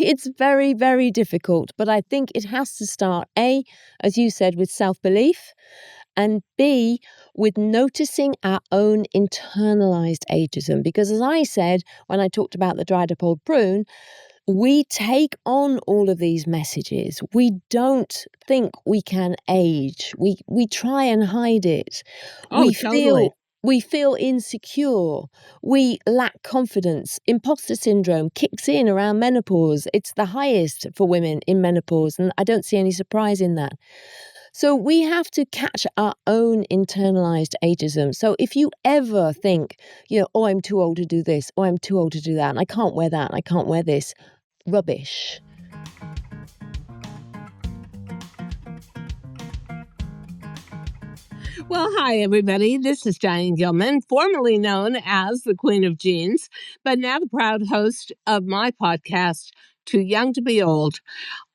it's very, very difficult, but I think it has to start, A, as you said, with self-belief, and B, with noticing our own internalized ageism. Because as I said, when I talked about the dried up old prune, we take on all of these messages. We don't think we can age. We try and hide it. Oh, totally. We feel insecure. We lack confidence. Imposter syndrome kicks in around menopause. It's the highest for women in menopause, and I don't see any surprise in that. So we have to catch our own internalized ageism. So if you ever think, oh, I'm too old to do this, or I'm too old to do that, and I can't wear that, and I can't wear this, rubbish. Well, hi, everybody. This is Diane Gilman, formerly known as the Queen of Jeans, but now the proud host of my podcast, Too Young to Be Old,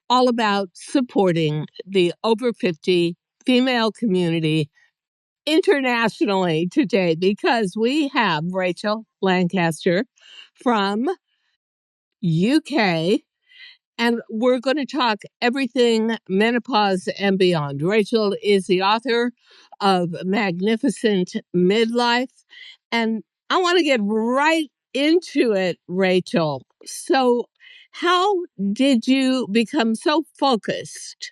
all about supporting the over 50 female community internationally today, because we have Rachel Lankester from UK, and we're going to talk everything menopause and beyond. Rachel is the author of Magnificent Midlife, and I want to get right into it, Rachel. So, how did you become so focused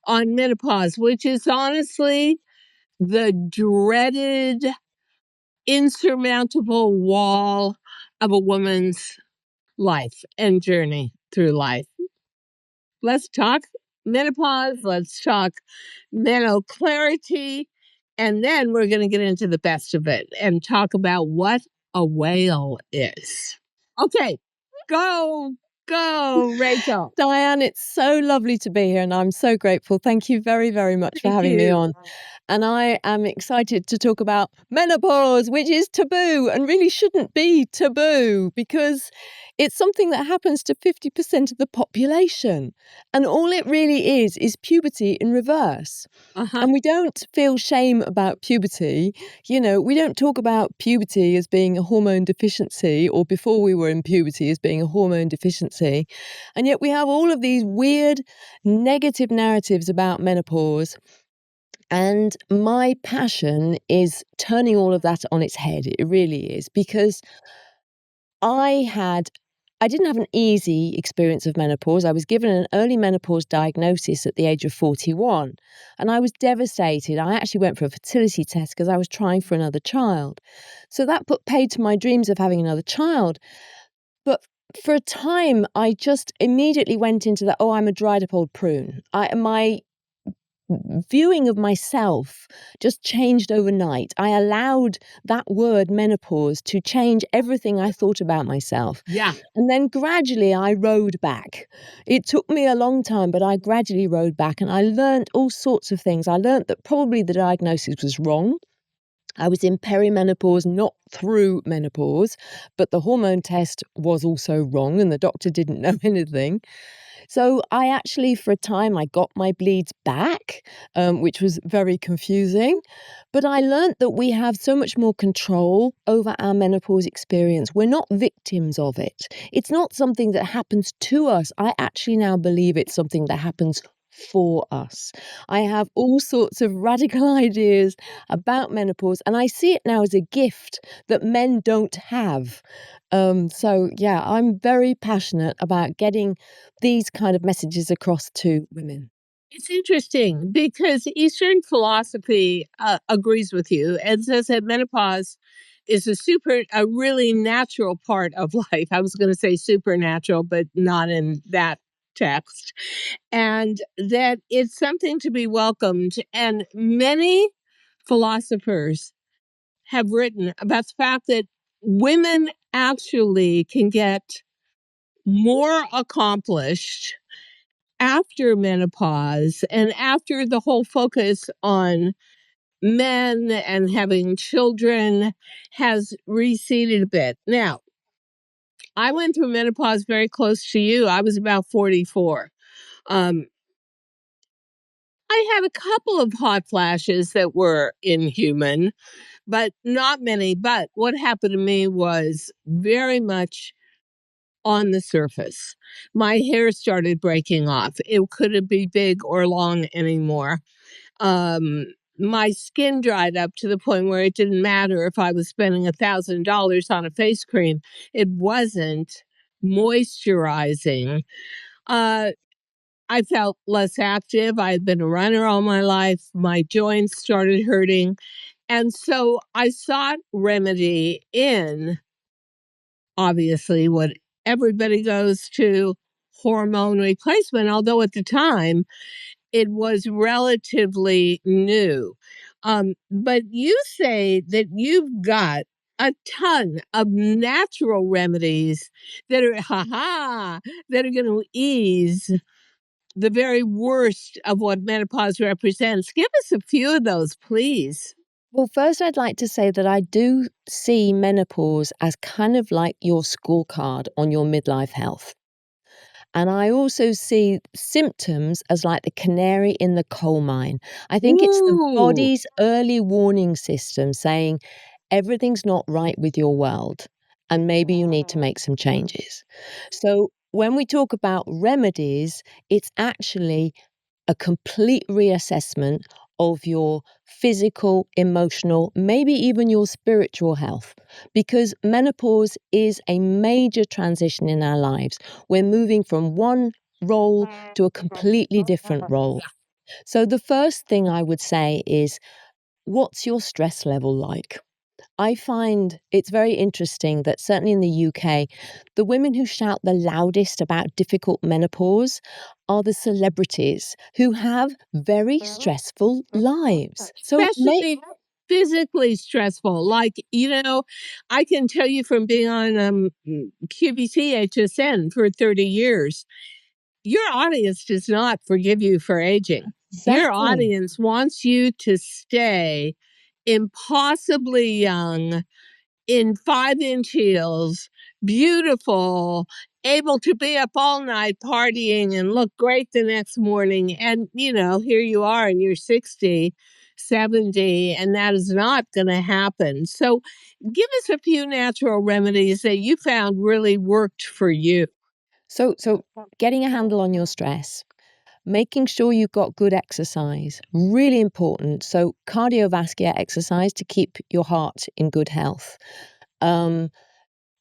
on menopause, which is honestly the dreaded, insurmountable wall of a woman's life and journey through life? Let's talk menopause. Let's talk mental clarity. And then we're going to get into the best of it and talk about what a whale is. Okay, go, Rachel. Diane, it's so lovely to be here, and I'm so grateful. Thank you very, very much for having me on. And I am excited to talk about menopause, which is taboo and really shouldn't be taboo, because it's something that happens to 50% of the population. And all it really is puberty in reverse. And we don't feel shame about puberty. We don't talk about puberty as being a hormone deficiency, or before we were in puberty as being a hormone deficiency. And yet we have all of these weird negative narratives about menopause. And my passion is turning all of that on its head. It really is, because I didn't have an easy experience of menopause. I was given an early menopause diagnosis at the age of 41, and I was devastated. I actually went for a fertility test because I was trying for another child. So that put paid to my dreams of having another child. But for a time, I just immediately went into that, I'm a dried up old prune. My viewing of myself just changed overnight. I allowed that word menopause to change everything I thought about myself. Yeah. And then gradually I rode back. It took me a long time, but I gradually rode back, and I learned all sorts of things. I learned that probably the diagnosis was wrong. I was in perimenopause, not through menopause, but the hormone test was also wrong, and the doctor didn't know anything. So I actually, for a time, I got my bleeds back, which was very confusing. But I learned that we have so much more control over our menopause experience. We're not victims of it. It's not something that happens to us. I actually now believe it's something that happens for us. I have all sorts of radical ideas about menopause, and I see it now as a gift that men don't have. So yeah, I'm very passionate about getting these kind of messages across to women. It's interesting because Eastern philosophy agrees with you and says that menopause is a really natural part of life. I was going to say supernatural, but not in that text. And that it's something to be welcomed. And many philosophers have written about the fact that women actually can get more accomplished after menopause and after the whole focus on men and having children has receded a bit. Now, I went through menopause very close to you. I was about 44. I had a couple of hot flashes that were inhuman, but not many. But what happened to me was very much on the surface. My hair started breaking off. It couldn't be big or long anymore. My skin dried up to the point where it didn't matter if I was spending $1,000 on a face cream. It wasn't moisturizing. I felt less active. I had been a runner all my life. My joints started hurting. And so I sought remedy in, obviously, what everybody goes to, hormone replacement, although at the time it was relatively new. But you say that you've got a ton of natural remedies that are, that are going to ease the very worst of what menopause represents. Give us a few of those, please. Well, first, I'd like to say that I do see menopause as kind of like your scorecard on your midlife health. And I also see symptoms as like the canary in the coal mine. I think it's the Ooh. body's early warning system saying everything's not right with your world and maybe you need to make some changes. So when we talk about remedies, it's actually a complete reassessment of your physical, emotional, maybe even your spiritual health. Because menopause is a major transition in our lives. We're moving from one role to a completely different role. So the first thing I would say is, what's your stress level like? I find it's very interesting that certainly in the UK, the women who shout the loudest about difficult menopause are the celebrities who have very stressful lives. So, Especially physically stressful. Like, I can tell you from being on QVC HSN for 30 years, your audience does not forgive you for aging. Your exactly. audience wants you to stay impossibly young in 5-inch heels, beautiful, able to be up all night partying and look great the next morning. And, here you are and you're 60, 70, and that is not going to happen. So give us a few natural remedies that you found really worked for you. So getting a handle on your stress, making sure you've got good exercise, really important. So cardiovascular exercise to keep your heart in good health.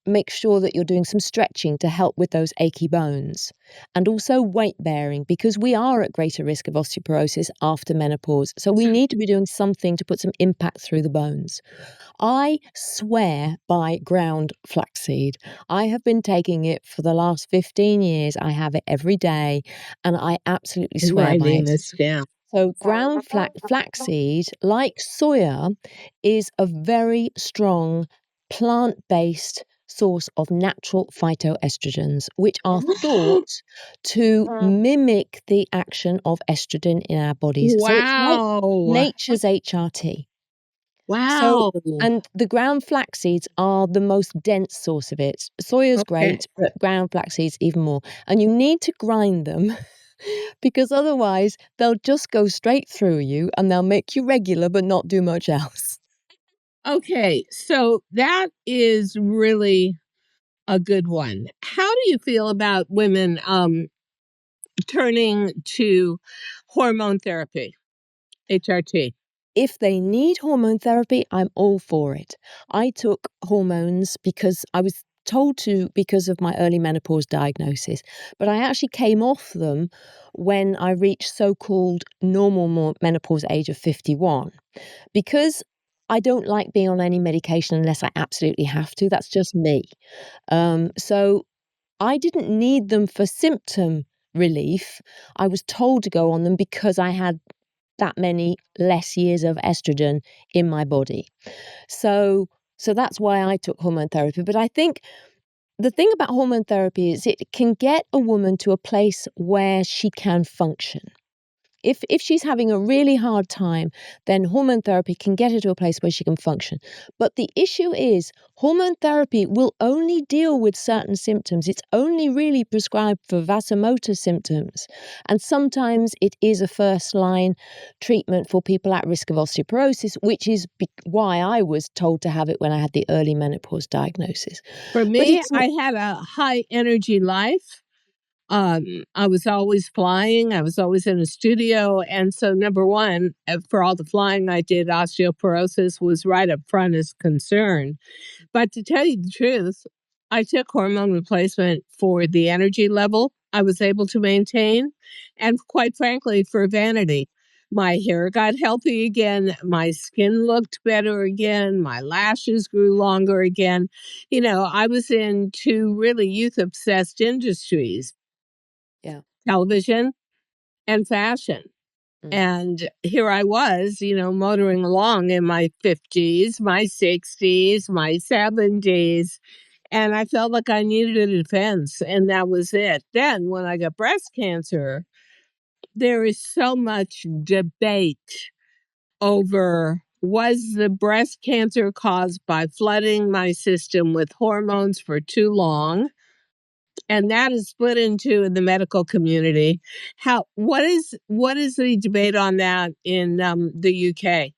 Make sure that you're doing some stretching to help with those achy bones, and also weight bearing, because we are at greater risk of osteoporosis after menopause. So we need to be doing something to put some impact through the bones. I swear by ground flaxseed. I have been taking it for the last 15 years. I have it every day and I absolutely And swear by writing it. this down. So ground flaxseed, like soya, is a very strong plant-based source of natural phytoestrogens, which are thought to mimic the action of estrogen in our bodies. So it's like Wow. nature's HRT. So, Wow. and the ground flax seeds are the most dense source of it. Soya's Okay. great, but ground flax seeds even more. And you need to grind them because otherwise they'll just go straight through you and they'll make you regular but not do much else. Okay. So that is really a good one. How do you feel about women turning to hormone therapy, HRT? If they need hormone therapy, I'm all for it. I took hormones because I was told to because of my early menopause diagnosis, but I actually came off them when I reached so-called normal menopause age of 51 because I don't like being on any medication unless I absolutely have to. That's just me. So I didn't need them for symptom relief. I was told to go on them because I had that many less years of estrogen in my body. So that's why I took hormone therapy. But I think the thing about hormone therapy is it can get a woman to a place where she can function. If she's having a really hard time, then hormone therapy can get her to a place where she can function. But the issue is hormone therapy will only deal with certain symptoms. It's only really prescribed for vasomotor symptoms. And sometimes it is a first-line treatment for people at risk of osteoporosis, which is why I was told to have it when I had the early menopause diagnosis. For me, I had a high energy life. I was always flying. I was always in a studio. And so, number one, for all the flying I did, osteoporosis was right up front as concern. But to tell you the truth, I took hormone replacement for the energy level I was able to maintain. And quite frankly, for vanity. My hair got healthy again. My skin looked better again. My lashes grew longer again. You know, I was in two really youth obsessed industries. Yeah. Television and fashion. And here I was, you know, motoring along in my 50s, my 60s, my 70s. And I felt like I needed a defense. And that was it. Then when I got breast cancer, there is so much debate over, was the breast cancer caused by flooding my system with hormones for too long? And that is split into the medical community. What is the debate on that in the UK?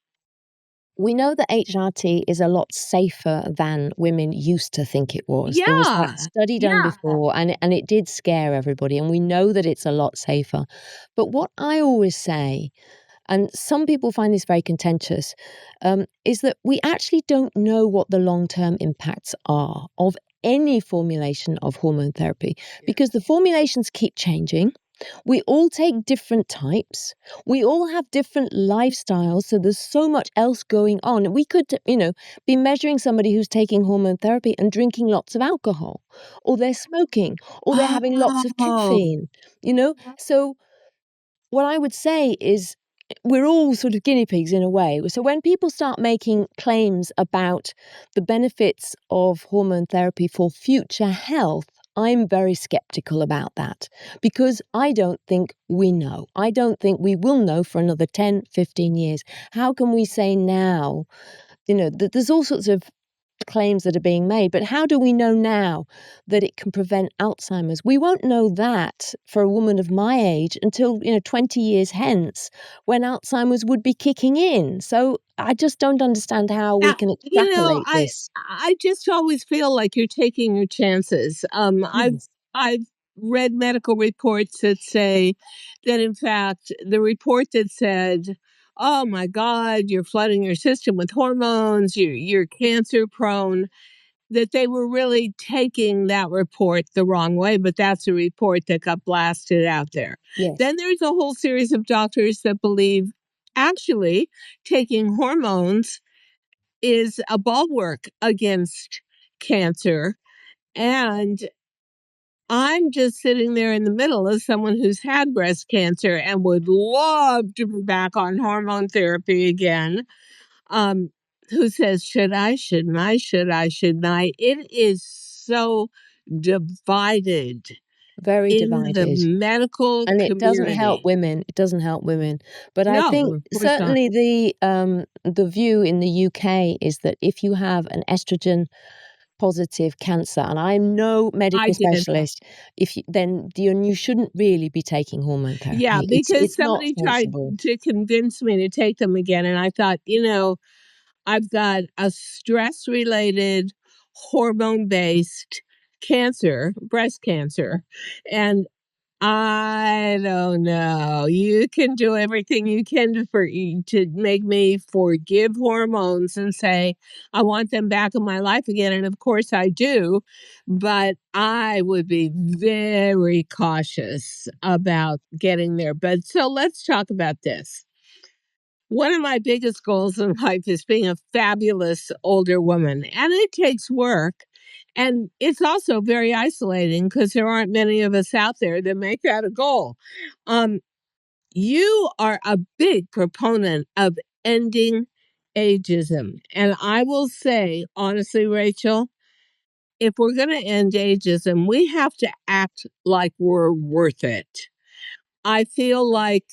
We know that HRT is a lot safer than women used to think it was. There was that study done before, and it did scare everybody, and we know that it's a lot safer. But what I always say, and some people find this very contentious, is that we actually don't know what the long-term impacts are of any formulation of hormone therapy, because the formulations keep changing. We all take different types. We all have different lifestyles. So there's so much else going on. We could, be measuring somebody who's taking hormone therapy and drinking lots of alcohol, or they're smoking, or they're having lots of caffeine, So what I would say is we're all sort of guinea pigs in a way. So when people start making claims about the benefits of hormone therapy for future health, I'm very skeptical about that, because I don't think we know. I don't think we will know for another 10, 15 years. How can we say now, that there's all sorts of claims that are being made, but how do we know now that it can prevent Alzheimer's? We won't know that for a woman of my age until 20 years hence, when Alzheimer's would be kicking in. So I just don't understand how we can extrapolate this. I just always feel like you're taking your chances. Yes. I've read medical reports that say that, in fact, the report that said, "Oh my God, you're flooding your system with hormones, you're cancer prone," that they were really taking that report the wrong way, but that's a report that got blasted out there. Yes. Then there's a whole series of doctors that believe actually taking hormones is a bulwark against cancer. And I'm just sitting there in the middle as someone who's had breast cancer and would love to be back on hormone therapy again. Who says, should I, shouldn't I, should I, shouldn't I? It is so divided. Very in the divided. medical And it doesn't help community. women. It doesn't help women. But I No, think of course not. certainly the view in the UK is that if you have an estrogen positive cancer, and I'm no medical specialist, then you shouldn't really be taking hormone therapy. Yeah, because it's not somebody tried sensible. to convince me to take them again, and I thought, I've got a stress-related, hormone-based cancer, breast cancer, and I don't know. You can do everything you can to make me forgive hormones and say, I want them back in my life again. And of course I do, but I would be very cautious about getting there. But so let's talk about this. One of my biggest goals in life is being a fabulous older woman, and it takes work. And it's also very isolating because there aren't many of us out there that make that a goal. You are a big proponent of ending ageism. And I will say, honestly, Rachel, if we're going to end ageism, we have to act like we're worth it. I feel like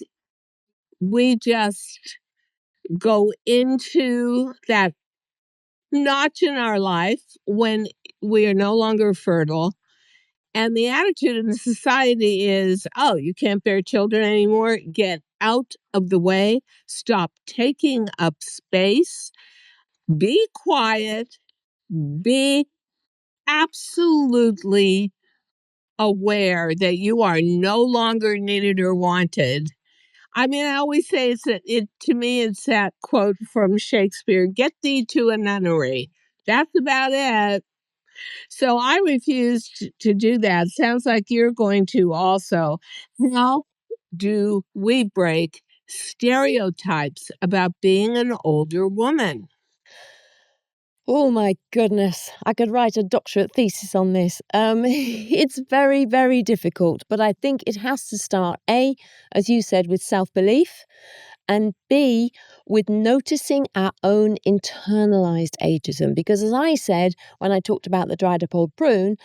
we just go into that notch in our life when we are no longer fertile. And the attitude in the society is, oh, you can't bear children anymore. Get out of the way. Stop taking up space. Be quiet. Be absolutely aware that you are no longer needed or wanted. I mean, I always say to me, it's that quote from Shakespeare, get thee to a nunnery. That's about it. So I refuse to do that. Sounds like you're going to also. How do we break stereotypes about being an older woman? Oh my goodness, I could write a doctorate thesis on this. It's very, very difficult, but I think it has to start, A, as you said, with self-belief, and B, with noticing our own internalized ageism. Because as I said, when I talked about the dried up old prune,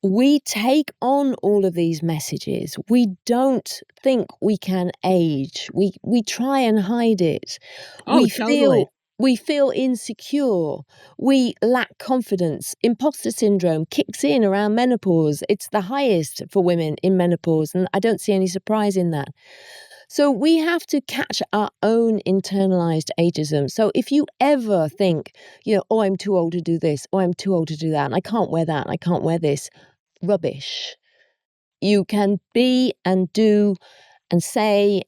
we take on all of these messages. We don't think we can age. We try and hide it. Oh, totally. We feel insecure. We lack confidence. Imposter syndrome kicks in around menopause. It's the highest for women in menopause, and I don't see any surprise in that. So we have to catch our own internalized ageism. So if you ever think, oh, I'm too old to do this, or I'm too old to do that, and I can't wear that, and I can't wear this, rubbish. You can be and do and say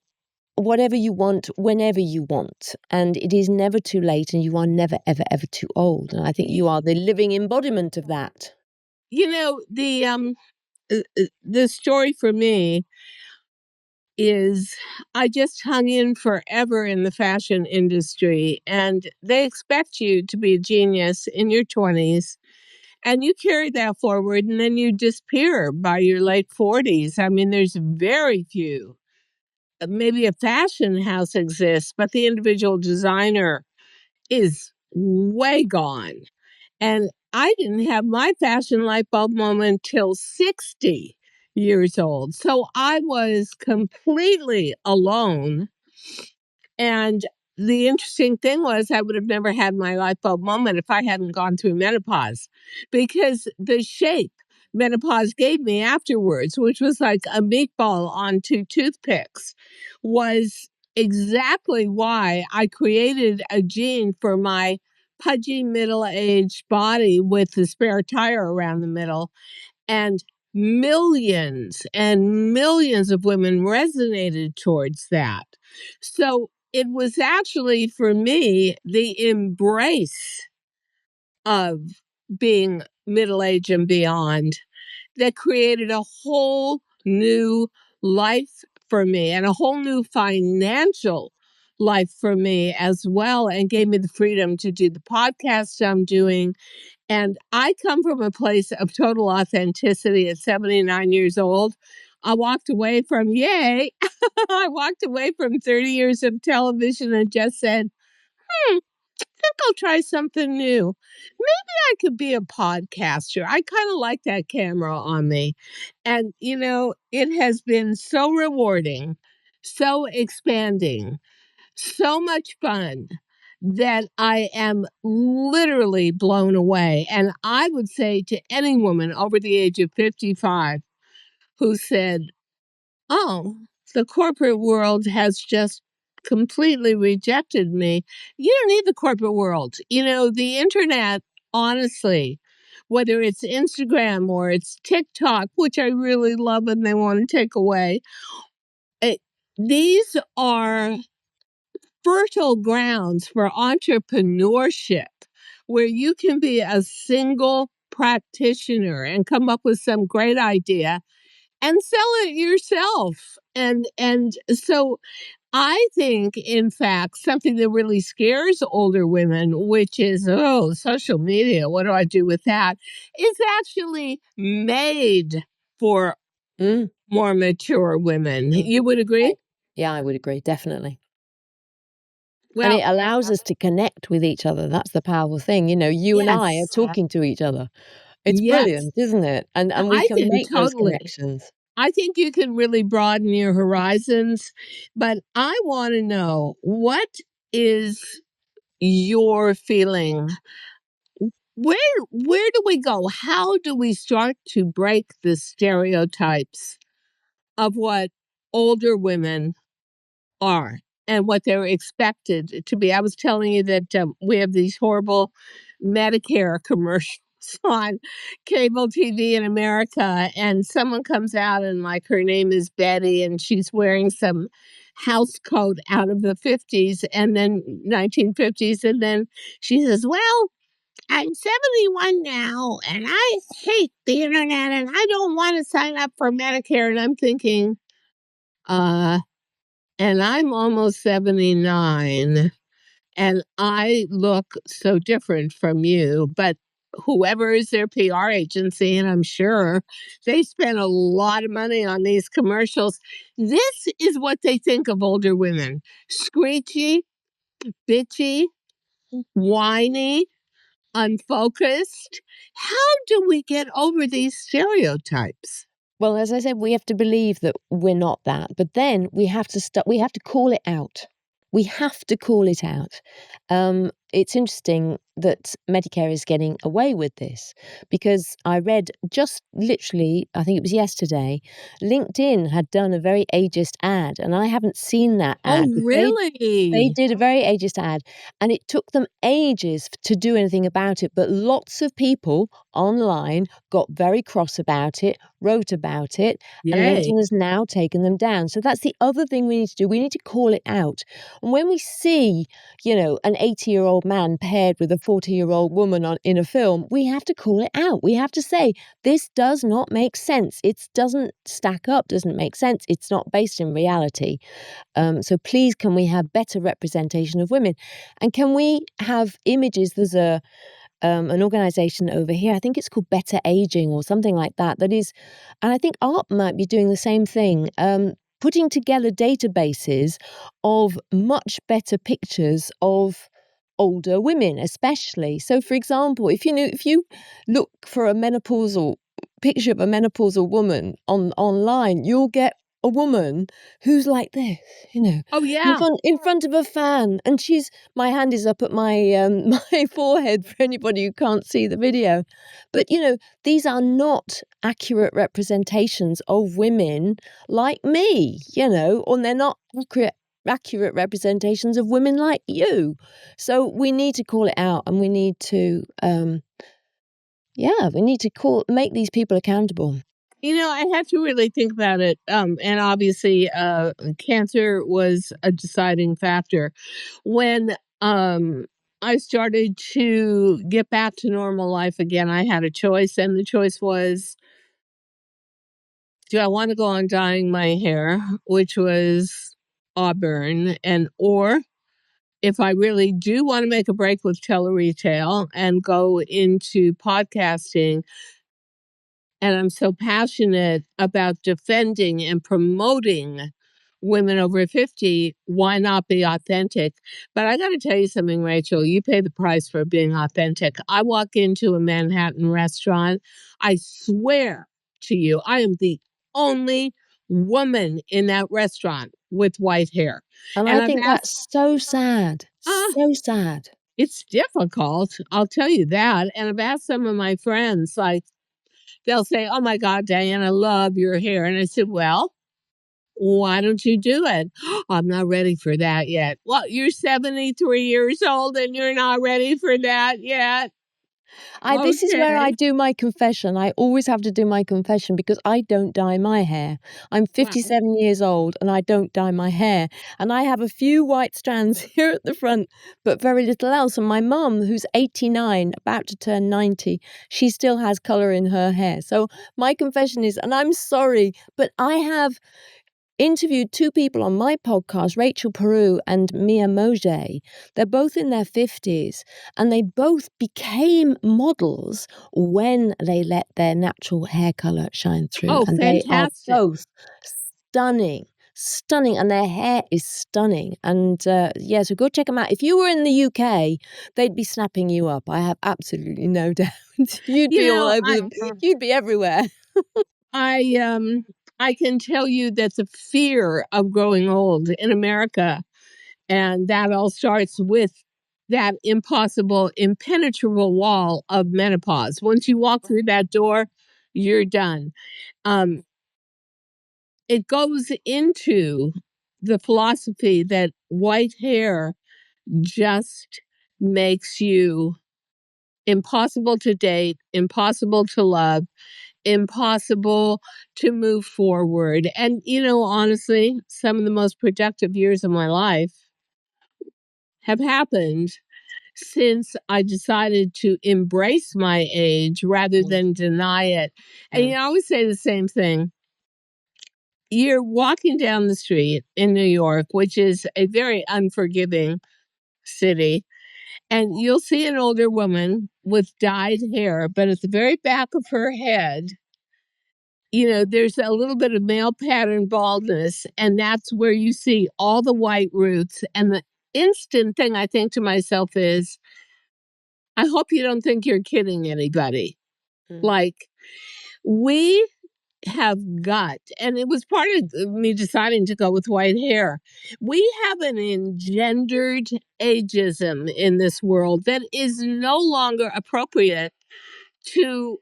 whatever you want, whenever you want. And it is never too late, and you are never, ever, ever too old. And I think you are the living embodiment of that. You know, the story for me is I just hung in forever in the fashion industry, and they expect you to be a genius in your 20s, and you carry that forward, and then you disappear by your late 40s. I mean, there's very few. Maybe a fashion house exists, but the individual designer is way gone. And I didn't have my fashion light bulb moment till 60 years old. So I was completely alone. And the interesting thing was, I would have never had my light bulb moment if I hadn't gone through menopause, because the shape menopause gave me afterwards, which was like a meatball on two toothpicks, was exactly why I created a gene for my pudgy middle-aged body with the spare tire around the middle. And millions and millions of women resonated towards that. So it was actually, for me, the embrace of being middle-aged and beyond that created a whole new life for me, and a whole new financial life for me as well, and gave me the freedom to do the podcast I'm doing. And I come from a place of total authenticity at 79 years old. I walked away from, yay, I walked away from 30 years of television and just said, I think I'll try something new. Maybe I could be a podcaster. I kind of like that camera on me. And, it has been so rewarding, so expanding, so much fun, that I am literally blown away. And I would say to any woman over the age of 55 who said, oh, the corporate world has just completely rejected me. You don't need the corporate world. The internet, honestly, whether it's Instagram or it's TikTok, which I really love and they want to take away, these are fertile grounds for entrepreneurship, where you can be a single practitioner and come up with some great idea and sell it yourself. And so I think, in fact, something that really scares older women, which is, oh, social media, what do I do with that, is actually made for more mature women. You would agree? Yeah, I would agree, definitely. And Well, it allows us to connect with each other. That's the powerful thing. You and I are yes. talking to each other. It's Yes, brilliant, isn't it? And we I can think make those totally. connections. I think you can really broaden your horizons, but I want to know, what is your feeling? Where do we go? How do we start to break the stereotypes of what older women are and what they're expected to be? I was telling you that we have these horrible Medicare commercials on cable TV in America, and someone comes out and, like, her name is Betty, and she's wearing some house coat out of the 50s and then 1950s, and then she says, well, I'm 71 now and I hate the internet and I don't want to sign up for Medicare. And I'm thinking, and I'm almost 79 and I look so different from you. But whoever is their PR agency, and I'm sure they spend a lot of money on these commercials, this is what they think of older women: screechy, bitchy, whiny, unfocused. How do we get over these stereotypes? Well, as I said, we have to believe that we're not that, but then we have to we have to call it out. We have to call it out. It's interesting that Medicare is getting away with this, because I read just literally, I think it was yesterday, LinkedIn had done a very ageist ad, and I haven't seen that ad. Oh, They really? did a very ageist ad, and it took them ages to do anything about it. But lots of people online got very cross about it, wrote about it, and Yay. LinkedIn has now taken them down. So that's the other thing we need to do. We need to call it out. And when we see, an 80-year-old man paired with a 40-year-old woman in a film, we have to call it out. We have to say, this does not make sense. It doesn't stack up, doesn't make sense. It's not based in reality. So please, can we have better representation of women? And can we have images? There's an organization over here, I think it's called Better Aging or something like that, that is, and I think art might be doing the same thing, putting together databases of much better pictures of older women, especially. So, for example, if you look for a menopausal picture of a menopausal woman online, you'll get a woman who's like this, Oh, yeah. in front of a fan, and my hand is up at my my forehead for anybody who can't see the video. But these are not accurate representations of women like me, and they're not accurate representations of women like you. So we need to call it out, and we need to make these people accountable. I had to really think about it. And obviously, cancer was a deciding factor. When I started to get back to normal life again, I had a choice, and the choice was, do I want to go on dyeing my hair, which was auburn, or if I really do want to make a break with tele-retail and go into podcasting, and I'm so passionate about defending and promoting women over 50, why not be authentic? But I got to tell you something, Rachel, you pay the price for being authentic. I walk into a Manhattan restaurant, I swear to you, I am the only woman in that restaurant with white hair. And And I I've think asked, that's so sad. So sad. it's difficult, I'll tell you that. And I've asked some of my friends, like, they'll say, oh my God, Diane, I love your hair. And I said, well, why don't you do it? I'm not ready for that yet. Well, you're 73 years old and you're not ready for that yet. This is where I Okay. do my confession. I always have to do my confession because I don't dye my hair. I'm Wow. 57 years old and I don't dye my hair. And I have a few white strands here at the front, but very little else. And my mum, who's 89, about to turn 90, she still has colour in her hair. So my confession is, and I'm sorry, but I have interviewed two people on my podcast, Rachel Peru and Mia Mojay. They're both in their 50s, and they both became models when they let their natural hair color shine through. Oh, And they are fantastic. both stunning, and their hair is stunning. And so go check them out. If you were in the UK, they'd be snapping you up. I have absolutely no doubt. You'd You be all know, over I you'd be everywhere. I I can tell you that the fear of growing old in America, and that all starts with that impossible, impenetrable wall of menopause. Once you walk through that door, you're done. It goes into the philosophy that white hair just makes you impossible to date, impossible to love, impossible to move forward. And, honestly, some of the most productive years of my life have happened since I decided to embrace my age rather than deny it. And, I always say the same thing. You're walking down the street in New York, which is a very unforgiving city, and you'll see an older woman with dyed hair, but at the very back of her head, there's a little bit of male pattern baldness, and that's where you see all the white roots. And the instant thing I think to myself is, I hope you don't think you're kidding anybody. Like, we have got, and it was part of me deciding to go with white hair. We have an engendered ageism in this world that is no longer appropriate to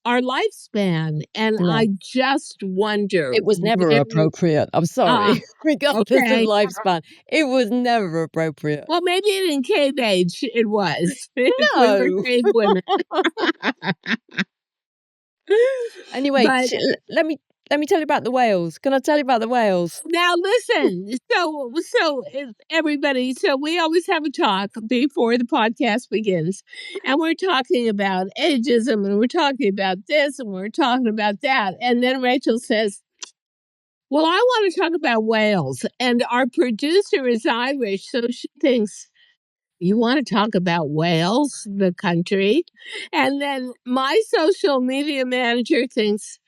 our lifespan. And No. I just wonder. It was never appropriate. I'm sorry. Regardless of Okay. lifespan, it was never appropriate. Well, maybe in cave age it was. If we were No. cave women. Anyway, But let me tell you about the whales. Can I tell you about the whales? now listen, so everybody, so we always have a talk before the podcast begins, and we're talking about ageism, and we're talking about this, and we're talking about that, and then Rachel says, well, I want to talk about whales, and our producer is Irish, so she thinks, you want to talk about Wales, the country? And then my social media manager thinks,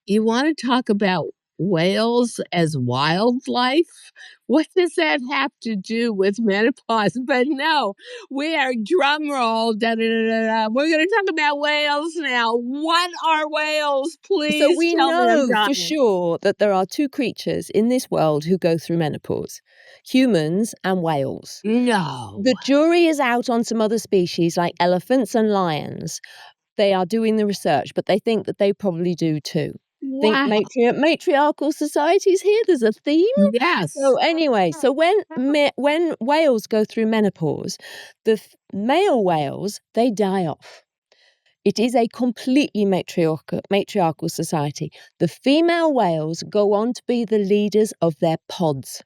you want to talk about whales as wildlife? What does that have to do with menopause? But no, we are drum roll. Da, da, da, da, da. We're going to talk about whales now. What are whales? So Please we tell me I'm know for dying. sure that there are two creatures in this world who go through menopause: humans and whales. No. The jury is out on some other species like elephants and lions. They are doing the research, but they think that they probably do too. Think Wow. matriarchal societies here. There's a theme. Yes. So anyway, so when whales go through menopause, the male whales, they die off. It is a completely matriarchal society. The female whales go on to be the leaders of their pods.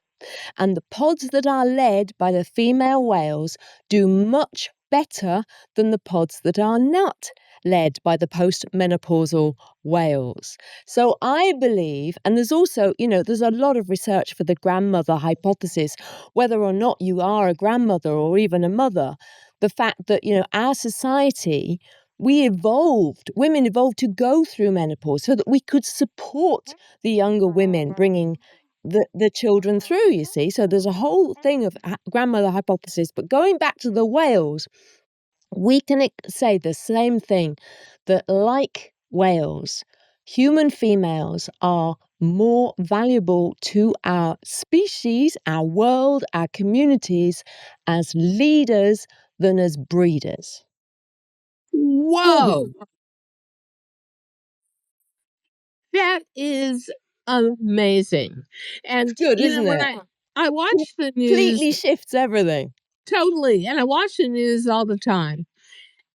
And the pods that are led by the female whales do much better than the pods that are not led by the postmenopausal whales. So I believe, and there's also, there's a lot of research for the grandmother hypothesis, whether or not you are a grandmother or even a mother, the fact that, our society, women evolved to go through menopause so that we could support the younger women bringing the children through, you see. So there's a whole thing of grandmother hypothesis. But going back to the whales, we can say the same thing, that like whales, human females are more valuable to our species, our world, our communities as leaders than as breeders. Whoa. That is amazing. And Good, isn't when it? I watch the news Completely shifts everything. totally, and I watch the news all the time.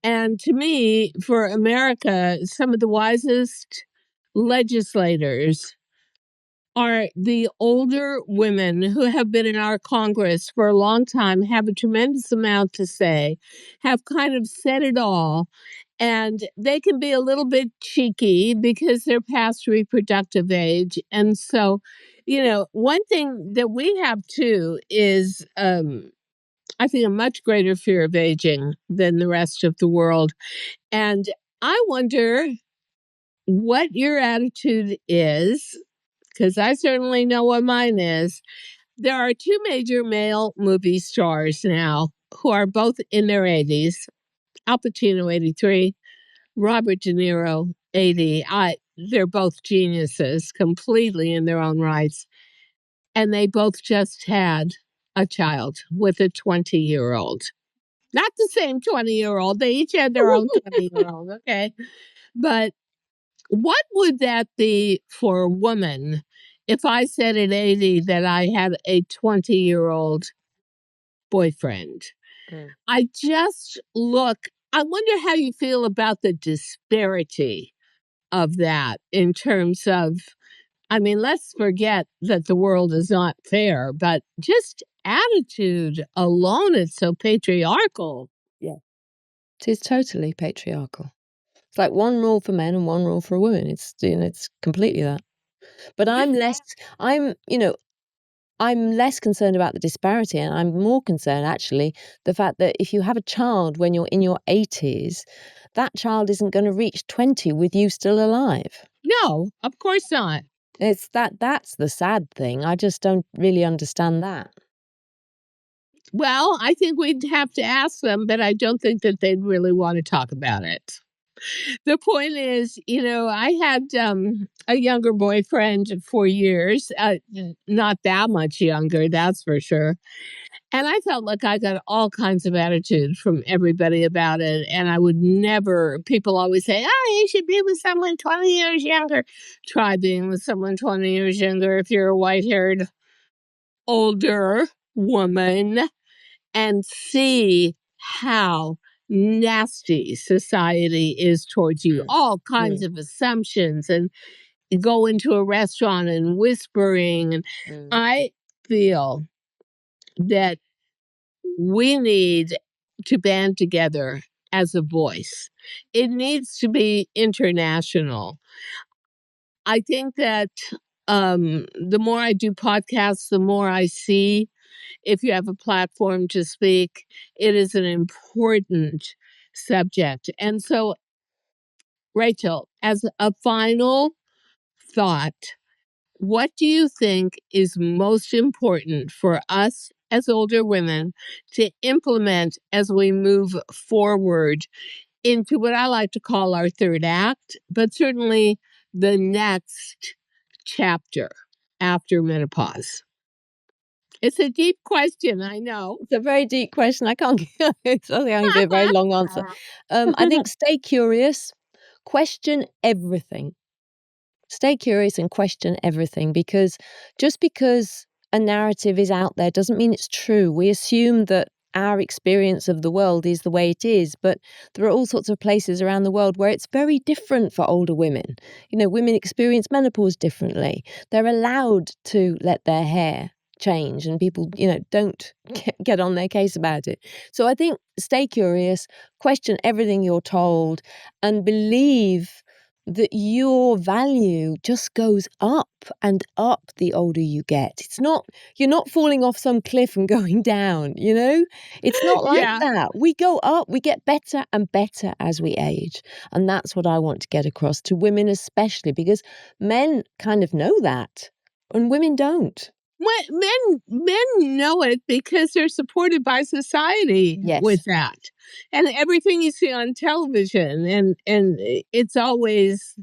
And to me, for America, some of the wisest legislators are the older women who have been in our Congress for a long time, have a tremendous amount to say, have kind of said it all. And they can be a little bit cheeky because they're past reproductive age. And so, one thing that we have too is, I think, a much greater fear of aging than the rest of the world. And I wonder what your attitude is, because I certainly know what mine is. There are two major male movie stars now who are both in their 80s. Al Pacino, 83, Robert De Niro, 80. they're both geniuses completely in their own rights. And they both just had a child with a 20-year-old. Not the same 20-year-old. They each had their own 20-year-old, okay? But what would that be for a woman if I said at 80 that I had a 20-year-old boyfriend? I wonder how you feel about the disparity of that in terms of, I mean, let's forget that the world is not fair, but just attitude alone is so patriarchal. Yeah. It is totally patriarchal. It's like one rule for men and one rule for women. It's, it's completely that. But I'm less concerned about the disparity, and I'm more concerned, actually, the fact that if you have a child when you're in your 80s, that child isn't going to reach 20 with you still alive. No, of course not. That's the sad thing. I just don't really understand that. Well, I think we'd have to ask them, but I don't think that they'd really want to talk about it. The point is, I had a younger boyfriend for years, not that much younger, that's for sure. And I felt like I got all kinds of attitude from everybody about it. And I would never, people always say, oh, you should be with someone 20 years younger. Try being with someone 20 years younger if you're a white haired older woman and see how nasty society is towards you. All kinds of assumptions, and go into a restaurant and whispering. And I feel that we need to band together as a voice. It needs to be international. I think that the more I do podcasts, the more I see if you have a platform to speak, it is an important subject. And so, Rachel, as a final thought, what do you think is most important for us as older women to implement as we move forward into what I like to call our third act, but certainly the next chapter after menopause? It's a deep question, I know. It's a very deep question. I can't it's only going to be a very long answer. I think stay curious, question everything. Stay curious and question everything, because just because a narrative is out there doesn't mean it's true. We assume that our experience of the world is the way it is, but there are all sorts of places around the world where it's very different for older women. Women experience menopause differently. They're allowed to let their hair change, and people, don't get on their case about it. So I think stay curious, question everything you're told, and believe that your value just goes up and up the older you get. You're not falling off some cliff and going down, It's not like that. We go up, we get better and better as we age. And that's what I want to get across to women, especially because men kind of know that and women don't. Men know it because they're supported by society with that, and everything you see on television, and it's always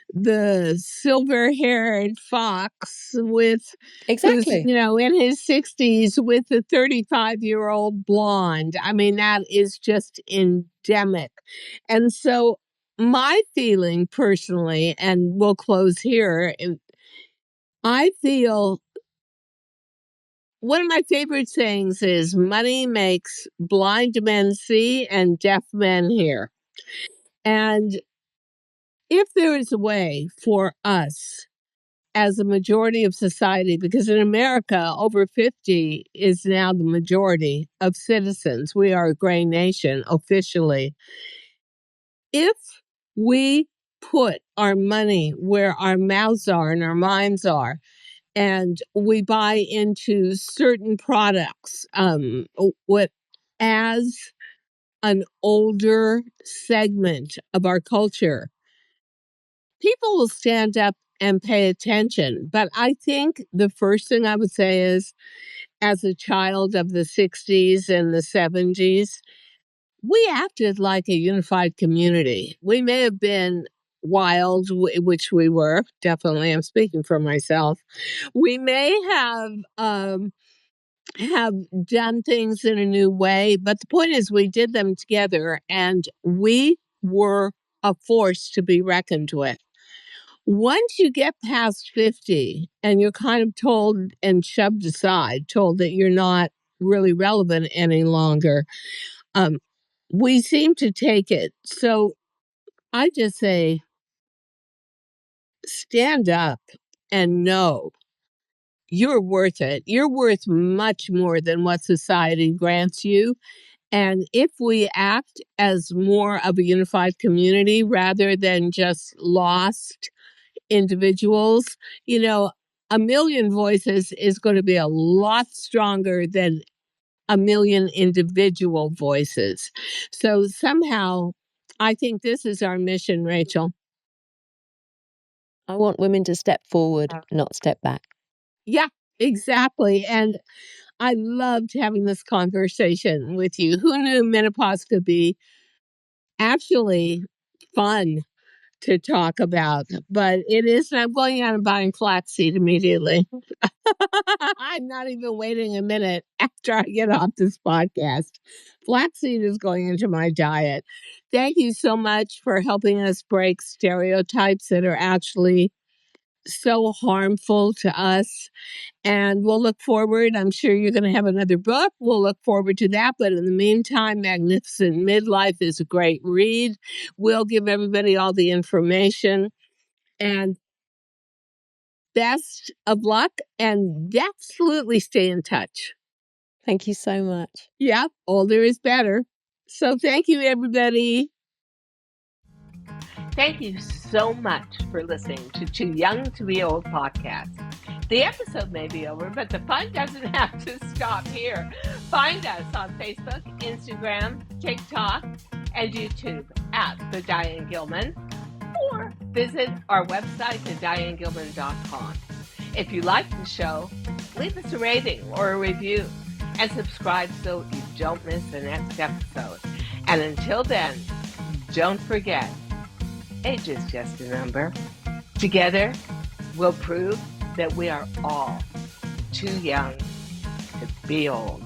the silver-haired fox with who's in his 60s with the 35-year-old blonde. I mean, that is just endemic. And so my feeling personally, and we'll close here, I feel one of my favorite sayings is money makes blind men see and deaf men hear. And if there is a way for us as a majority of society, because in America, over 50 is now the majority of citizens. We are a gray nation officially. If we put our money where our mouths are and our minds are, and we buy into certain products, what as an older segment of our culture, people will stand up and pay attention. But I think the first thing I would say is, as a child of the 60s and the 70s, we acted like a unified community. We may have been wild, which we were, definitely, I'm speaking for myself. We may have done things in a new way, but the point is we did them together and we were a force to be reckoned with. Once you get past 50 and you're kind of told and shoved aside, told that you're not really relevant any longer, we seem to take it. So I just say, stand up and know you're worth it. You're worth much more than what society grants you. And if we act as more of a unified community rather than just lost individuals, a million voices is going to be a lot stronger than a million individual voices. So somehow, I think this is our mission, Rachel. I want women to step forward, not step back. Yeah, exactly. And I loved having this conversation with you. Who knew menopause could be actually fun to talk about? But it is, and I'm going out and buying flaxseed immediately. I'm not even waiting a minute after I get off this podcast. Flaxseed is going into my diet. Thank you so much for helping us break stereotypes that are actually so harmful to us. And we'll look forward. I'm sure you're going to have another book. We'll look forward to that. But in the meantime, Magnificent Midlife is a great read. We'll give everybody all the information. And best of luck, and absolutely stay in touch. Thank you so much. Yeah, older is better. So thank you, everybody. Thank you so much for listening to Too Young to Be Old podcast. The episode may be over, but the fun doesn't have to stop here. Find us on Facebook, Instagram, TikTok, and YouTube at The Diane Gilman, or visit our website, thedianegilman.com. If you like the show, leave us a rating or a review and subscribe so you don't miss the next episode. And until then, don't forget, age is just a number. Together, we'll prove that we are all too young to be old.